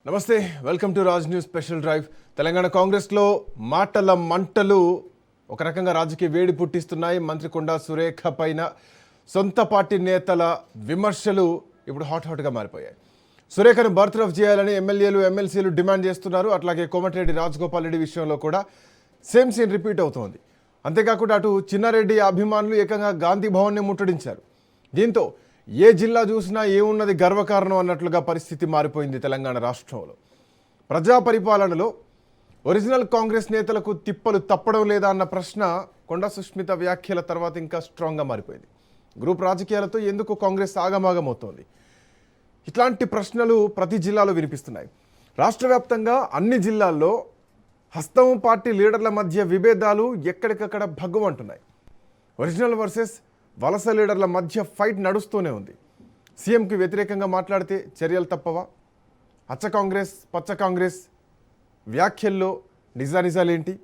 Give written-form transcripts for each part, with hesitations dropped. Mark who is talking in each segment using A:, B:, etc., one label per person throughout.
A: నమస్తే, welcome to Raj news special drive. Telangana కాంగ్రెస్లో మాటల మంటలు ఒక రకంగా రాజకీయ వేడి పుట్టిస్తున్నాయి. మంత్రి కొండా సురేఖ పైన సొంత పార్టీ నేతల విమర్శలు ఇప్పుడు హాట్గా మారిపోయాయి. సురేఖను బర్తరఫ్ చేయాలని ఎమ్మెల్యేలు ఎమ్మెల్సీలు డిమాండ్ చేస్తున్నారు. అట్లాగే కోమటిరెడ్డి రాజగోపాల్ రెడ్డి విషయంలో కూడా సేమ్ సీన్ రిపీట్ అవుతోంది. అంతేకాకుండా అటు చిన్నారెడ్డి అభిమానులు ఏకంగా గాంధీ భవన్ని ముట్టడించారు. దీంతో ఏ జిల్లా చూసినా ఏమున్నది గర్వకారణం అన్నట్లుగా పరిస్థితి మారిపోయింది తెలంగాణ రాష్ట్రంలో. ప్రజా పరిపాలనలో ఒరిజినల్ కాంగ్రెస్ నేతలకు తిప్పలు తప్పడం లేదా అన్న ప్రశ్న కొండా సుష్మిత వ్యాఖ్యల తర్వాత ఇంకా స్ట్రాంగ్గా మారిపోయింది. గ్రూప్ రాజకీయాలతో ఎందుకు కాంగ్రెస్ ఆగమాగమవుతోంది? ఇట్లాంటి ప్రశ్నలు ప్రతి జిల్లాలో వినిపిస్తున్నాయి. రాష్ట్ర వ్యాప్తంగా అన్ని జిల్లాల్లో హస్తం పార్టీ లీడర్ల మధ్య విభేదాలు ఎక్కడికక్కడ భగ్గుమంటున్నాయి. ఒరిజినల్ వర్సెస్ వలస లీడర్ల మధ్య ఫైట్ నడుస్తూనే ఉంది. సీఎంకి వ్యతిరేకంగా మాట్లాడితే చర్యలు తప్పవా? అచ్చ కాంగ్రెస్ పచ్చ కాంగ్రెస్ వ్యాఖ్యల్లో నిజానిజాలేంటి?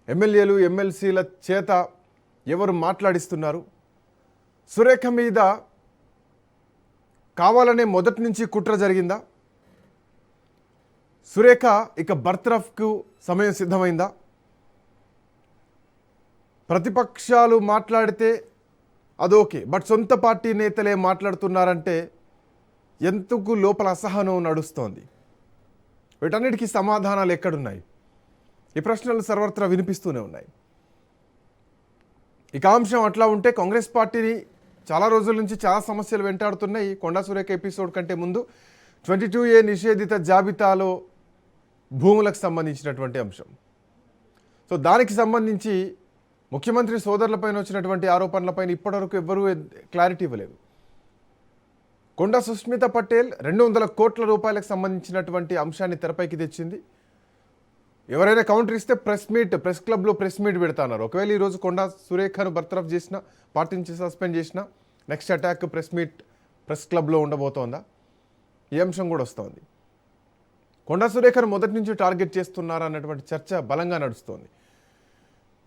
A: ఎమ్మెల్యేలు ఎమ్మెల్సీల చేత ఎవరు మాట్లాడిస్తున్నారు? సురేఖ మీద కావాలనే మొదటి నుంచి కుట్ర జరిగిందా? సురేఖ ఇక బర్తరఫ్కు సమయం సిద్ధమైందా? ప్రతిపక్షాలు మాట్లాడితే అదోకే, బట్ సొంత పార్టీ నేతలే మాట్లాడుతున్నారంటే ఎందుకు లోపల అసహనం నడుస్తోంది? వీటన్నిటికీ సమాధానాలు ఎక్కడున్నాయి? ఈ ప్రశ్నలు సర్వత్రా వినిపిస్తూనే ఉన్నాయి. ఇక అంశం అట్లా ఉంటే కాంగ్రెస్ పార్టీని చాలా రోజుల నుంచి చాలా సమస్యలు వెంటాడుతున్నాయి. కొండా సురేఖ ఎపిసోడ్ కంటే ముందు 22A నిషేధిత జాబితాలో భూములకు సంబంధించినటువంటి అంశం. సో దానికి సంబంధించి ముఖ్యమంత్రి సోదరులపైన వచ్చినటువంటి ఆరోపణలపైన ఇప్పటివరకు ఎవ్వరూ క్లారిటీ ఇవ్వలేదు. కొండా సుష్మిత పటేల్ 200 కోట్ల రూపాయలకు సంబంధించినటువంటి అంశాన్ని తెరపైకి తెచ్చింది. ఎవరైనా కౌంటర్ ఇస్తే ప్రెస్ క్లబ్లో ప్రెస్ మీట్ పెడతాన్నారు. ఒకవేళ ఈరోజు కొండా సురేఖను బర్తరఫ్ చేసినా, పార్టీ నుంచి సస్పెండ్ చేసినా నెక్స్ట్ అటాక్ ప్రెస్ క్లబ్లో ఉండబోతోందా? ఈ అంశం కూడా వస్తోంది. కొండా సురేఖను మొదటి నుంచి టార్గెట్ చేస్తున్నారా అన్నటువంటి చర్చ బలంగా నడుస్తోంది.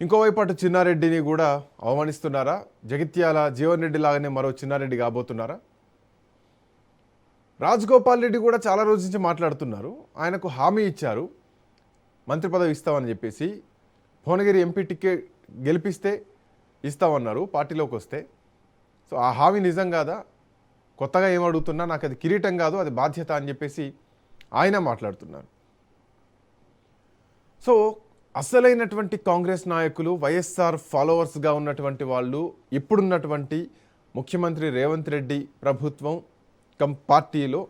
A: ఇంకోవైపు అటు చిన్నారెడ్డిని కూడా అవమానిస్తున్నారా? జగిత్యాల జీవన్ రెడ్డి లాగానే మరో చిన్నారెడ్డి కాబోతున్నారా? రాజగోపాల్ రెడ్డి కూడా చాలా రోజుల నుంచి మాట్లాడుతున్నారు. ఆయనకు హామీ ఇచ్చారు, మంత్రి పదవి ఇస్తామని చెప్పేసి. భువనగిరి ఎంపీ టికెట్ గెలిపిస్తే ఇస్తామన్నారు పార్టీలోకి వస్తే. సో ఆ హామీ నిజం కాదా? కొత్తగా ఏమడుగుతున్నా, నాకు అది కిరీటం కాదు, అది బాధ్యత అని చెప్పేసి ఆయన మాట్లాడుతున్నారు. సో అసలైనటువంటి కాంగ్రెస్ నాయకులు, వైఎస్ఆర్ ఫాలోవర్స్గా ఉన్నటువంటి వాళ్ళు ఇప్పుడున్నటువంటి ముఖ్యమంత్రి రేవంత్ రెడ్డి ప్రభుత్వం పార్టీలో,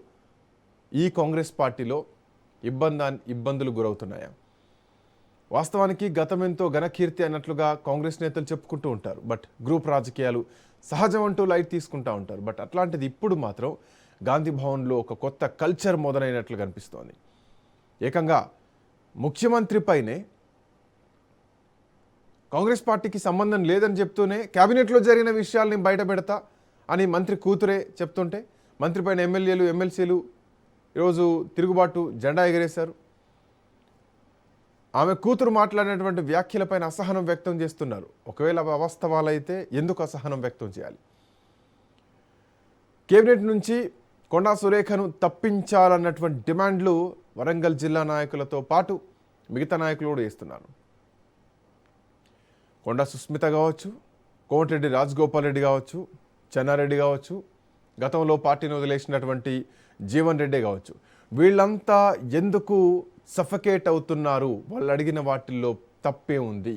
A: ఈ కాంగ్రెస్ పార్టీలో ఇబ్బందులు గురవుతున్నాయా? వాస్తవానికి గతమెంతో ఘనకీర్తి అన్నట్లుగా కాంగ్రెస్ నేతలు చెప్పుకుంటూ ఉంటారు. బట్ గ్రూప్ రాజకీయాలు సహజం అంటూ లైట్ తీసుకుంటూ ఉంటారు. బట్ అట్లాంటిది ఇప్పుడు మాత్రం గాంధీ భవన్లో ఒక కొత్త కల్చర్ మొదలైనట్లు కనిపిస్తోంది. ఏకంగా ముఖ్యమంత్రి పైనే కాంగ్రెస్ పార్టీకి సంబంధం లేదని చెప్తూనే క్యాబినెట్లో జరిగిన విషయాల్ని బయట పెడతా అని మంత్రి కూతురే చెప్తుంటే, మంత్రి పైన ఎమ్మెల్యేలు ఎమ్మెల్సీలు ఈరోజు తిరుగుబాటు జెండా ఎగరేశారు. ఆమె కూతురు మాట్లాడినటువంటి వ్యాఖ్యలపైన అసహనం వ్యక్తం చేస్తున్నారు. ఒకవేళ వాస్తవాలైతే ఎందుకు అసహనం వ్యక్తం చేయాలి? కేబినెట్ నుంచి కొండా సురేఖను తప్పించాలన్నటువంటి డిమాండ్లు వరంగల్ జిల్లా నాయకులతో పాటు మిగతా నాయకులు కూడా చేస్తున్నారు. కొండా సుష్మిత కావచ్చు, కోమటిరెడ్డి రాజగోపాల్ రెడ్డి కావచ్చు, చెన్నారెడ్డి కావచ్చు, గతంలో పార్టీని వదిలేసినటువంటి జీవన్ రెడ్డి కావచ్చు, వీళ్ళంతా ఎందుకు సఫకేట్ అవుతున్నారు? వాళ్ళు అడిగిన వాటిల్లో తప్పే ఉంది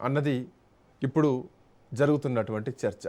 A: అన్నది ఇప్పుడు జరుగుతున్నటువంటి చర్చ.